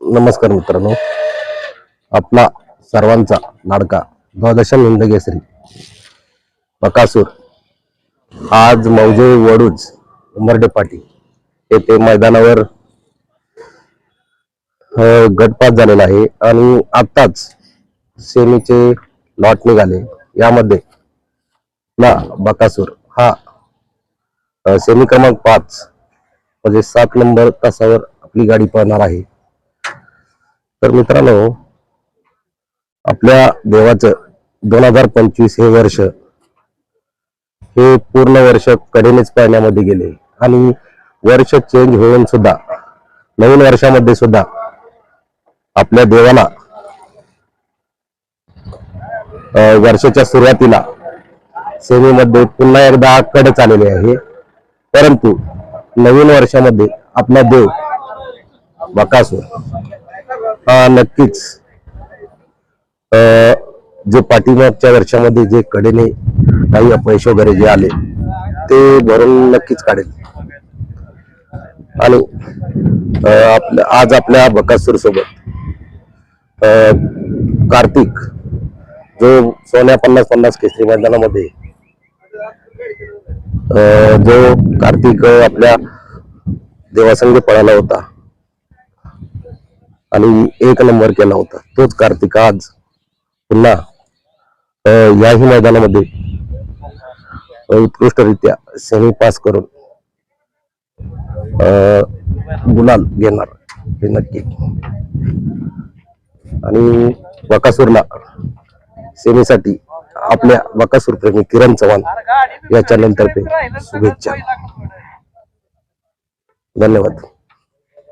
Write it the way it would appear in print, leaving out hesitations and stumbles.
नमस्कार मित्रांनो, आपला सर्वांचा लाडका द्वादशा हिंदकेसरी बकासूर आज मौजे वडूज उमरडे पाटी येथे मैदानावर गटपात झालेला आहे आणि आताच सेमीचे लॉट निघाले। यामध्ये बकासूर हा सेमी क्रमांक 5 म्हणजे 7 नंबर तासावर आपली गाडी पळणार आहे। तर मित्रांनो, आपल्या देवाचं 2025 हे वर्ष हे पूर्ण वर्ष कडेनेच पाण्यामध्ये गेले आणि वर्ष चेंज होऊन सुद्धा नवीन वर्षामध्ये सुद्धा आपल्या देवाला वर्षाच्या सुरुवातीला सेमीमध्ये पुन्हा एकदा कडच आलेले आहे। परंतु नवीन वर्षामध्ये आपला देव बकासूर हा नक्कीच जे पाठीमागच्या वर्षामध्ये जे कडेने काही अपयश वगैरे जे आले ते भरून नक्कीच काढेल। आणि आज आपल्या बकासूर सोबत कार्तिक जो सोन्या 50-50 केसरी मैदानामध्ये जो कार्तिक आपल्या देवासंग पळाला होता आणि 1 नंबर केला होता, तोच कार्तिक आज पुन्हा याही मैदानामध्ये उत्कृष्टरित्या सेमी पास करून गुलाल घेणार हे नक्की। आणि बकासूरला सेमीसाठी आपल्या बकासूर प्रेमी किरण चव्हाण या चॅनल तर्फे शुभेच्छा। धन्यवाद।